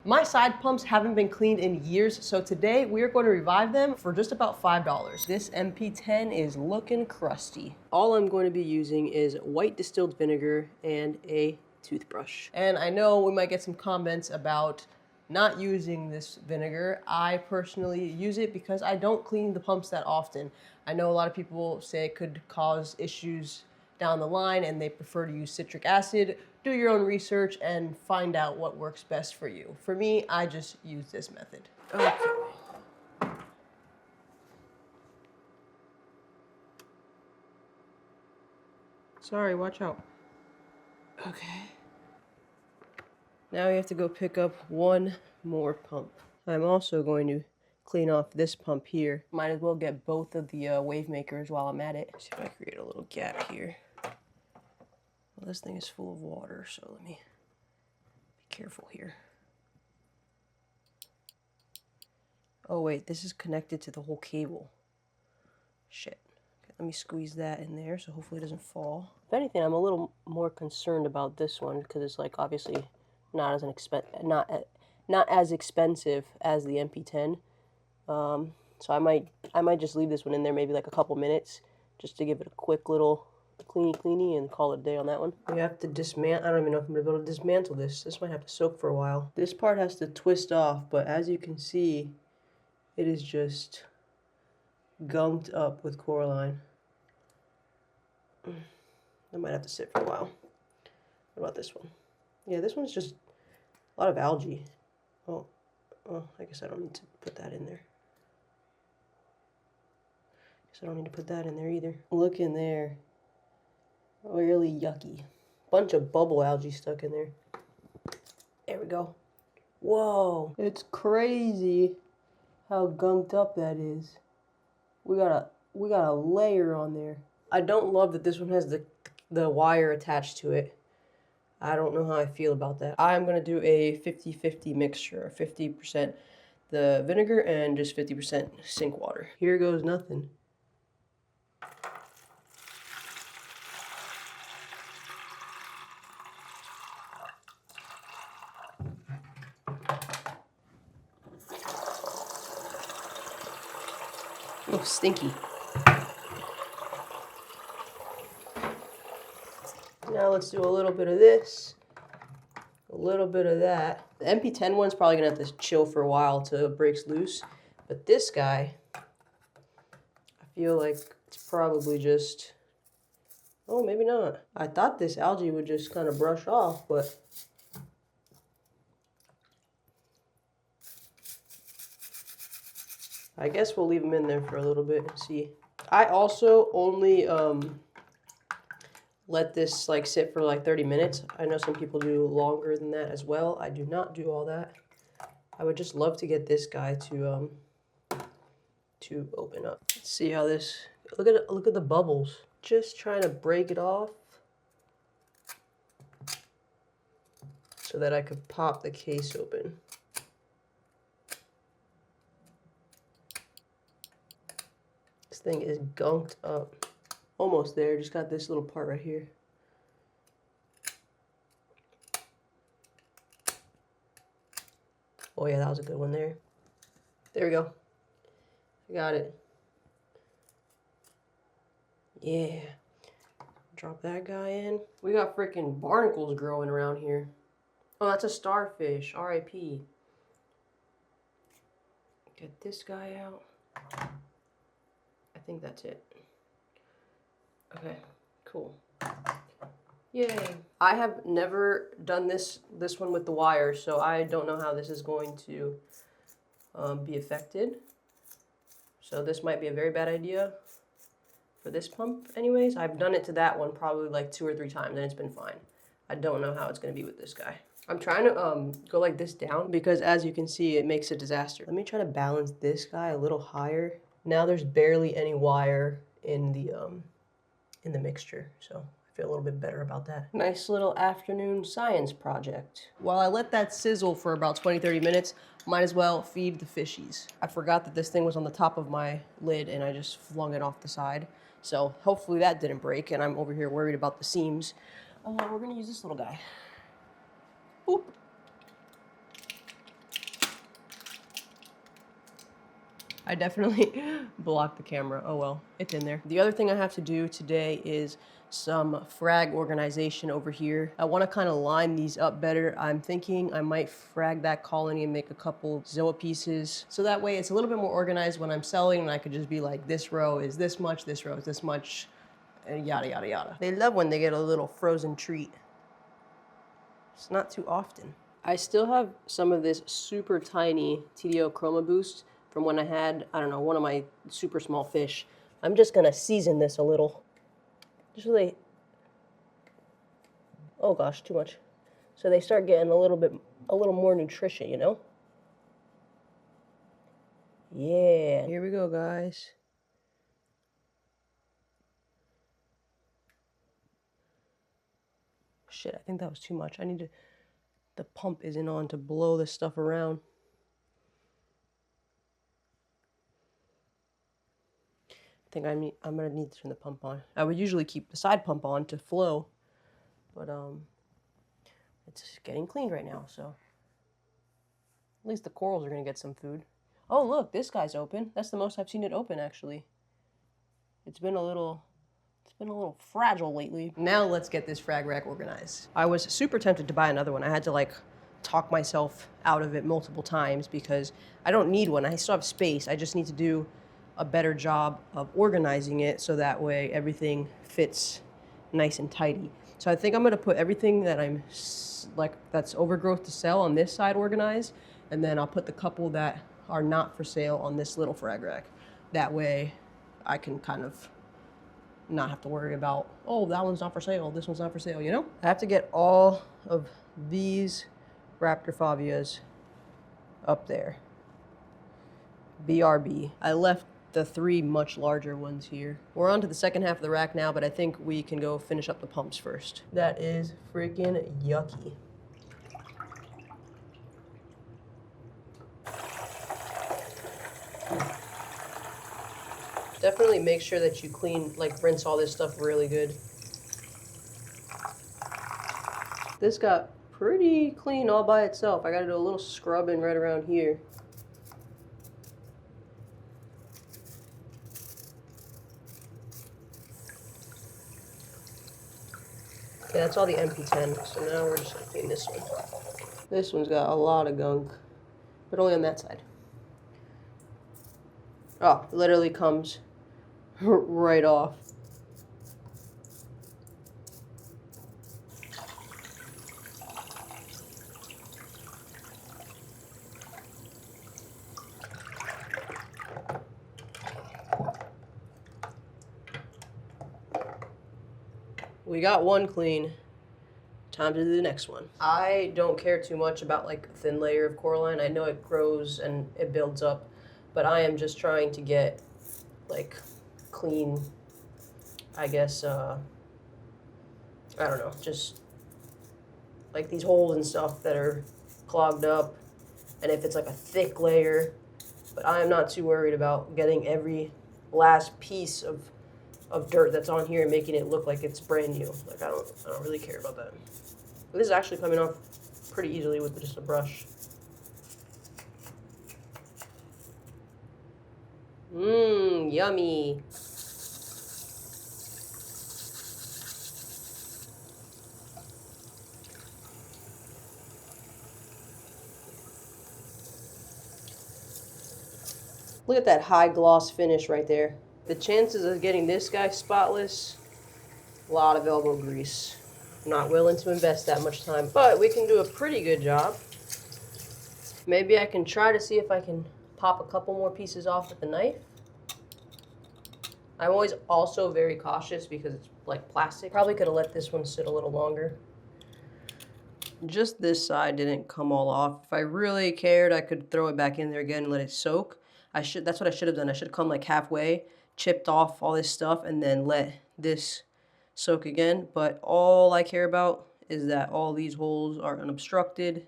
My side pumps haven't been cleaned in years, so today we are going to revive them for just about $5. This MP10 is looking crusty. All I'm going to be using is white distilled vinegar and a toothbrush. And I know we might get some comments about not using this vinegar. I personally use it because I don't clean the pumps that often. I know a lot of people say it could cause issues down the line and they prefer to use citric acid. Do your own research and find out what works best for you. For me, I just use this method. Okay. Sorry, watch out. Okay. Now we have to go pick up one more pump. I'm also going to clean off this pump here. Might as well get both of the wave makers while I'm at it. See if I create a little gap here. Well, this thing is full of water, so let me be careful here. Oh wait, this is connected to the whole cable. Shit. Okay, let me squeeze that in there so hopefully it doesn't fall. If anything, I'm a little more concerned about this one because it's like obviously not as expensive as the MP10. So I might just leave this one in there maybe like a couple minutes just to give it a quick little cleany and call it a day on that one. We have to dismantle. I don't even know if I'm gonna be able to dismantle this. This might have to soak for a while. This part has to twist off, but as you can see, it is just gunked up with Coraline. I might have to sit for a while. What about this one? Yeah, this one's just a lot of algae. Oh, I guess I don't need to put that in there. Guess I don't need to put that in there either. Look in there. Really yucky. Bunch of bubble algae stuck in there. There we go. Whoa, it's crazy how gunked up that is. We got a layer on there. I don't love that this one has the wire attached to it. I don't know how I feel about that. I'm gonna do a 50-50 mixture, 50% the vinegar and just 50% sink water. Here goes nothing. Oh, stinky. Now let's do a little bit of this, a little bit of that. The MP10 one's probably gonna have to chill for a while till it breaks loose, but this guy, I feel like it's probably just, oh, maybe not. I thought this algae would just kind of brush off, but I guess we'll leave them in there for a little bit and see. I also only let this like sit for like 30 minutes. I know some people do longer than that as well. I do not do all that. I would just love to get this guy to open up. Let's see how this, look at the bubbles. Just trying to break it off so that I could pop the case open. This thing is gunked up. Almost there, just got this little part right here. Oh yeah, that was a good one there. There we go. I got it. Yeah. Drop that guy in. We got freaking barnacles growing around here. Oh, that's a starfish. R.I.P. Get this guy out. I think that's it. Okay, cool. Yay. I have never done this one with the wire, so I don't know how this is going to be affected. So this might be a very bad idea for this pump anyways. I've done it to that one probably like 2 or 3 times and it's been fine. I don't know how it's going to be with this guy. I'm trying to go like this down because as you can see, it makes a disaster. Let me try to balance this guy a little higher. Now there's barely any wire in the mixture, so I feel a little bit better about that. Nice little afternoon science project. While I let that sizzle for about 20-30 minutes, might as well feed the fishies. I forgot that this thing was on the top of my lid and I just flung it off the side. So hopefully that didn't break and I'm over here worried about the seams. We're gonna use this little guy. Boop. I definitely blocked the camera. Oh well, it's in there. The other thing I have to do today is some frag organization over here. I want to kind of line these up better. I'm thinking I might frag that colony and make a couple Zilla pieces. So that way it's a little bit more organized when I'm selling, and I could just be like, this row is this much, this row is this much, and yada, yada, yada. They love when they get a little frozen treat. It's not too often. I still have some of this super tiny TDO Chroma Boost from when I had, I don't know, one of my super small fish. I'm just gonna season this a little. Just so they, oh gosh, too much. So they start getting a little more nutrition, you know? Yeah, here we go, guys. Shit, I think that was too much. I need to, the pump isn't on to blow this stuff around. I think I'm gonna need to turn the pump on. I would usually keep the side pump on to flow, but it's getting cleaned right now, so at least the corals are gonna get some food. Oh look, this guy's open. That's the most I've seen it open actually. It's been a little fragile lately. Now let's get this frag rack organized. I was super tempted to buy another one. I had to like talk myself out of it multiple times because I don't need one. I still have space. I just need to do a better job of organizing it so that way everything fits nice and tidy. So I think I'm gonna put everything that that's overgrowth to sell on this side organized, and then I'll put the couple that are not for sale on this little frag rack. That way I can kind of not have to worry about, oh, that one's not for sale, this one's not for sale, you know? I have to get all of these Raptor Favias up there. BRB. I left the 3 much larger ones here. We're on to the second half of the rack now, but I think we can go finish up the pumps first. That is freaking yucky. Definitely make sure that you clean, like rinse all this stuff really good. This got pretty clean all by itself. I gotta do a little scrubbing right around here. Okay, that's all the MP10, so now we're just gonna clean this one. This one's got a lot of gunk, but only on that side. Oh, it literally comes right off. We got one clean. Time to do the next one. I don't care too much about like a thin layer of coralline. I know it grows and it builds up, but I am just trying to get like clean, I guess, I don't know, just like these holes and stuff that are clogged up, and if it's like a thick layer, but I am not too worried about getting every last piece of dirt that's on here and making it look like it's brand new. Like I don't really care about that. But this is actually coming off pretty easily with just a brush. Mmm, yummy. Look at that high gloss finish right there. The chances of getting this guy spotless, a lot of elbow grease. I'm not willing to invest that much time, but we can do a pretty good job. Maybe I can try to see if I can pop a couple more pieces off with the knife. I'm always also very cautious because it's like plastic. Probably could have let this one sit a little longer. Just this side didn't come all off. If I really cared, I could throw it back in there again and let it soak. That's what I should have done. I should have come like halfway, chipped off all this stuff, and then let this soak again. But all I care about is that all these holes are unobstructed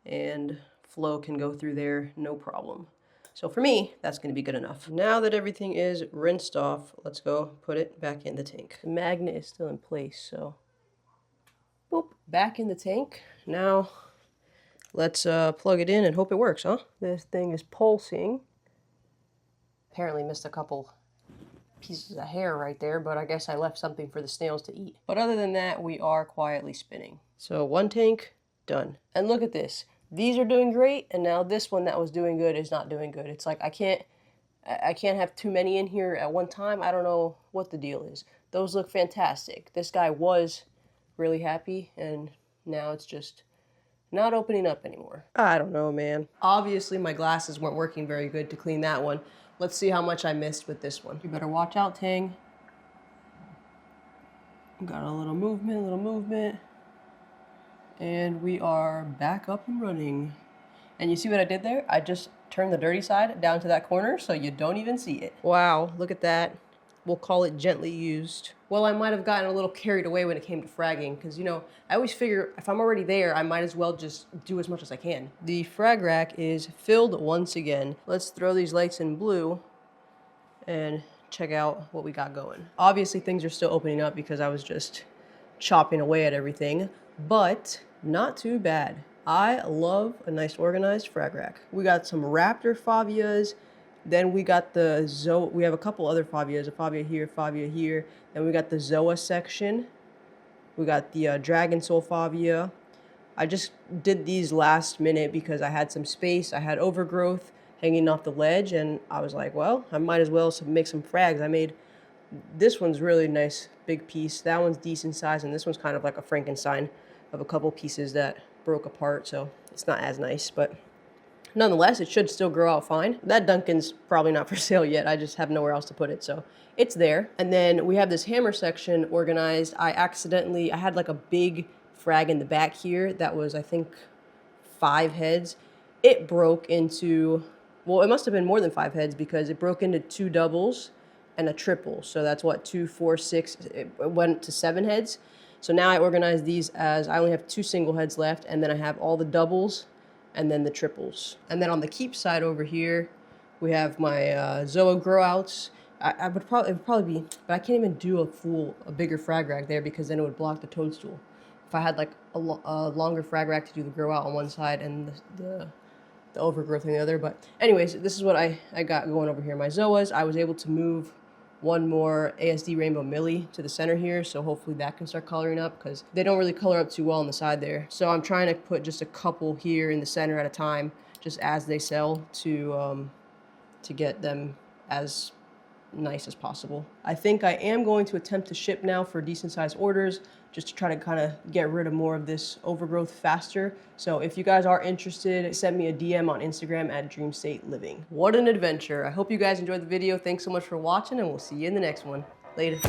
and flow can go through there, no problem. So for me, that's going to be good enough. Now that everything is rinsed off, let's go put it back in the tank. The magnet is still in place, so boop, back in the tank. Now let's plug it in and hope it works, huh? This thing is pulsing. Apparently missed a couple pieces of hair right there, but I guess I left something for the snails to eat. But other than that, we are quietly spinning. So one tank, done. And look at this. These are doing great, and now this one that was doing good is not doing good. It's like I can't have too many in here at one time. I don't know what the deal is. Those look fantastic. This guy was really happy, and now it's just not opening up anymore. I don't know, man. Obviously, my glasses weren't working very good to clean that one. Let's see how much I missed with this one. You better watch out, Tang. Got a little movement. And we are back up and running. And you see what I did there? I just turned the dirty side down to that corner so you don't even see it. Wow, look at that. We'll call it gently used. Well, I might have gotten a little carried away when it came to fragging because, you know, I always figure if I'm already there, I might as well just do as much as I can. The frag rack is filled once again. Let's throw these lights in blue and check out what we got going. Obviously, things are still opening up because I was just chopping away at everything, but not too bad. I love a nice organized frag rack. We got some raptor favias. Then we got the Zoa. We have a couple other favias, a favia here. Then we got the Zoa section. We got the Dragon Soul favia. I just did these last minute because I had some space. I had overgrowth hanging off the ledge, and I was like, well, I might as well make some frags. I made, this one's really nice, big piece. That one's decent size, and this one's kind of like a Frankenstein of a couple pieces that broke apart, so it's not as nice, but nonetheless, it should still grow out fine. That Duncan's probably not for sale yet. I just have nowhere else to put it, so it's there. And then we have this hammer section organized. I had like a big frag in the back here that was, I think, 5 heads. It broke into, well, it must have been more than 5 heads because it broke into 2 doubles and a triple. So that's what, 2, 4, 6, it went to 7 heads. So now I organize these as, I only have 2 single heads left, and then I have all the doubles and then the triples. And then on the keep side over here, we have my Zoa grow outs. It would probably be, but I can't even do a bigger frag rack there because then it would block the toadstool. If I had like a longer frag rack to do the grow out on one side and the overgrowth on the other. But anyways, this is what I got going over here. My Zoas, I was able to move one more ASD Rainbow Millie to the center here, so hopefully that can start coloring up because they don't really color up too well on the side there. So I'm trying to put just a couple here in the center at a time, just as they sell, to get them as nice as possible. I think I am going to attempt to ship now for decent sized orders, just to try to kind of get rid of more of this overgrowth faster. So if you guys are interested, send me a DM on Instagram at Dream State Living. What an adventure. I hope you guys enjoyed the video. Thanks so much for watching, and we'll see you in the next one. Later.